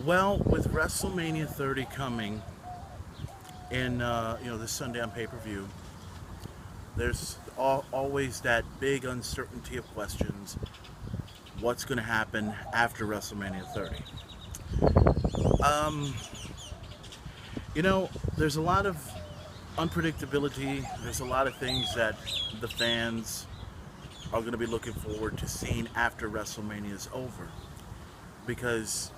Well, with WrestleMania 30 coming in, this Sunday on pay-per-view, there's always that big uncertainty of questions. What's going to happen after WrestleMania 30? Um, there's a lot of unpredictability. There's a lot of things that the fans are going to be looking forward to seeing after WrestleMania is over. Because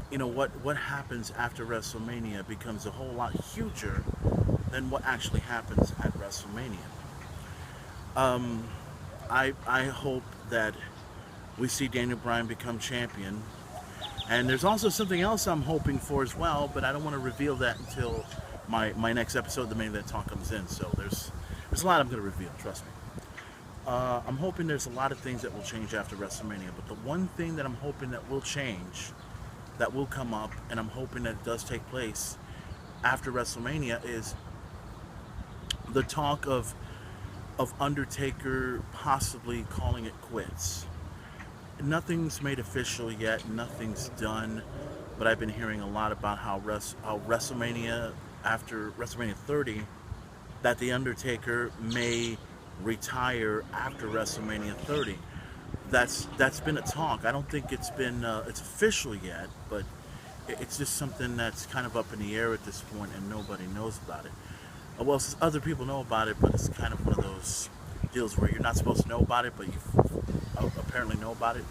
what happens after WrestleMania becomes a whole lot huger than what actually happens at WrestleMania. Um, I hope that we see Daniel Bryan become champion, and there's also something else I'm hoping for as well, but I don't want to reveal that until my next episode, the main event talk, comes in. So there's a lot I'm going to reveal. Trust me. I'm hoping there's a lot of things that will change after WrestleMania, but the one thing that I'm hoping that will change, that will come up, and I'm hoping that it does take place after WrestleMania, is the talk of Undertaker possibly calling it quits. Nothing's made official yet, nothing's done, but I've been hearing a lot about how WrestleMania, after WrestleMania 30, that the Undertaker may retire after WrestleMania 30. That's been a talk. I don't think it's official yet, but it's just something that's kind of up in the air at this point, and nobody knows about it. Well, other people know about it, but it's kind of one of those deals where you're not supposed to know about it, but you apparently know about it.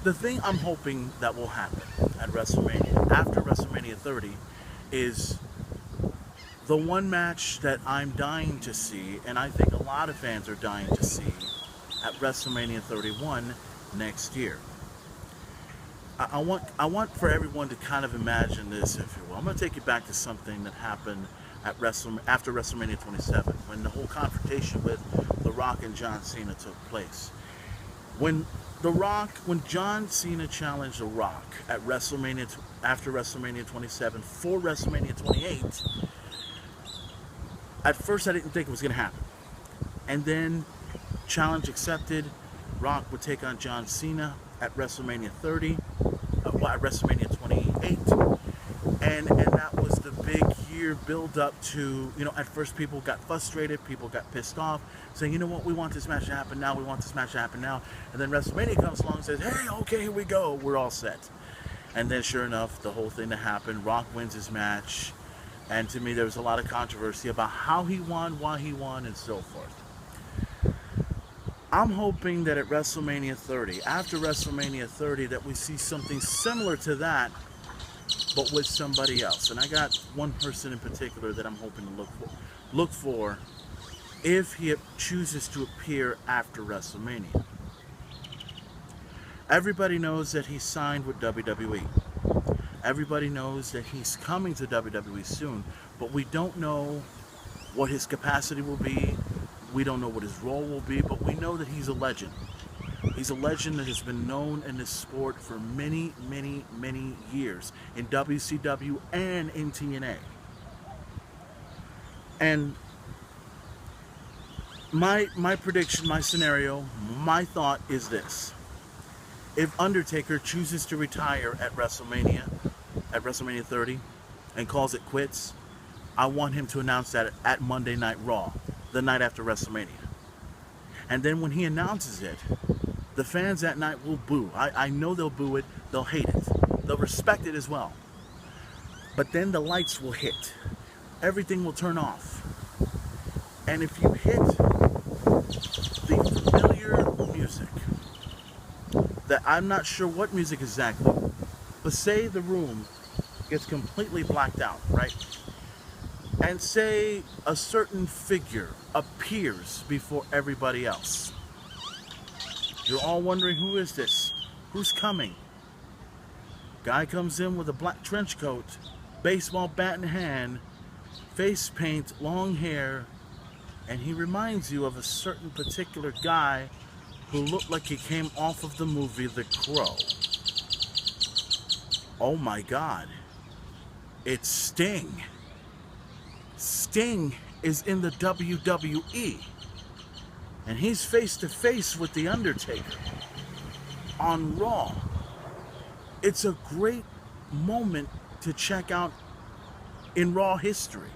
The thing I'm hoping that will happen at WrestleMania, after WrestleMania 30, is the one match that I'm dying to see, and I think a lot of fans are dying to see, at WrestleMania 31 next year. I want for everyone to kind of imagine this, if you will. I'm going to take you back to something that happened after WrestleMania 27, when the whole confrontation with The Rock and John Cena took place. When John Cena challenged The Rock at after WrestleMania 27 for WrestleMania 28, at first I didn't think it was going to happen. And then, challenge accepted, Rock would take on John Cena at WrestleMania 30, at WrestleMania 28, and that was the big year build up to, at first people got frustrated, people got pissed off, saying, you know what, we want this match to happen now, we want this match to happen now, and then WrestleMania comes along and says, hey, okay, here we go, we're all set. And then sure enough, the whole thing that happened, Rock wins his match, and to me there was a lot of controversy about how he won, why he won, and so forth. I'm hoping that at WrestleMania 30, after WrestleMania 30, that we see something similar to that, but with somebody else. And I got one person in particular that I'm hoping to look for if he chooses to appear after WrestleMania. Everybody knows that he's signed with WWE. Everybody knows that he's coming to WWE soon, but we don't know what his capacity will be. We don't know what his role will be, but we know that he's a legend. He's a legend that has been known in this sport for many, many, many years in WCW and in TNA. And my prediction, my scenario, my thought is this. If Undertaker chooses to retire at WrestleMania 30, and calls it quits, I want him to announce that at Monday Night Raw, the night after WrestleMania. And then when he announces it, the fans that night will boo. I know they'll boo it, they'll hate it, they'll respect it as well. But then the lights will hit. Everything will turn off. And if you hit the familiar music, that I'm not sure what music exactly, but say the room gets completely blacked out, right? And say a certain figure appears before everybody else. You're all wondering, who is this? Who's coming? Guy comes in with a black trench coat, baseball bat in hand, face paint, long hair, and he reminds you of a certain particular guy who looked like he came off of the movie The Crow. Oh my God. It's Sting. Sting is in the WWE. And he's face to face with The Undertaker on Raw. It's a great moment to check out in Raw history.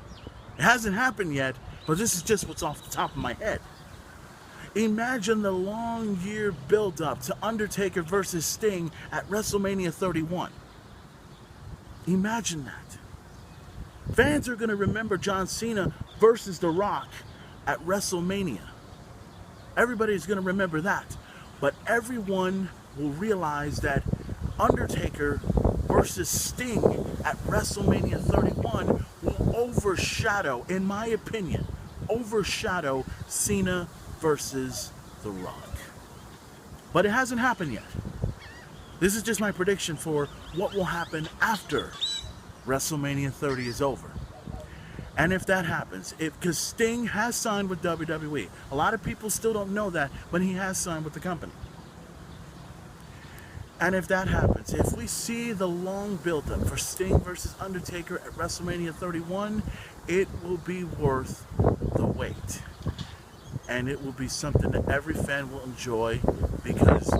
It hasn't happened yet, but this is just what's off the top of my head. Imagine the long year build-up to Undertaker versus Sting at WrestleMania 31. Imagine that. Fans are going to remember John Cena versus The Rock at WrestleMania. Everybody's going to remember that. But everyone will realize that Undertaker versus Sting at WrestleMania 31 will overshadow, in my opinion, overshadow Cena versus The Rock. But it hasn't happened yet. This is just my prediction for what will happen after WrestleMania 30 is over. And if that happens, because Sting has signed with WWE. A lot of people still don't know that, but he has signed with the company. And if that happens, if we see the long build-up for Sting versus Undertaker at WrestleMania 31, it will be worth the wait. And it will be something that every fan will enjoy, because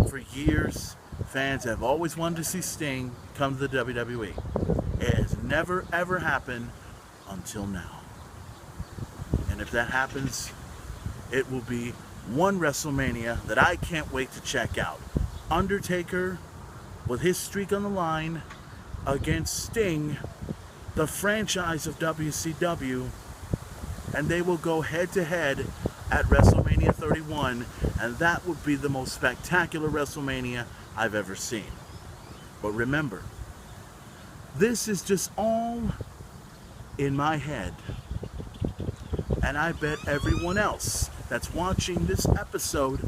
for years, fans have always wanted to see Sting come to the WWE. It has never, ever happened until now. And if that happens, it will be one WrestleMania that I can't wait to check out. Undertaker, with his streak on the line, against Sting, the franchise of WCW, and they will go head-to-head at WrestleMania 31, and that would be the most spectacular WrestleMania I've ever seen. But remember, this is just all in my head, and I bet everyone else that's watching this episode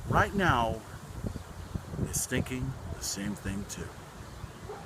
right now is thinking the same thing too.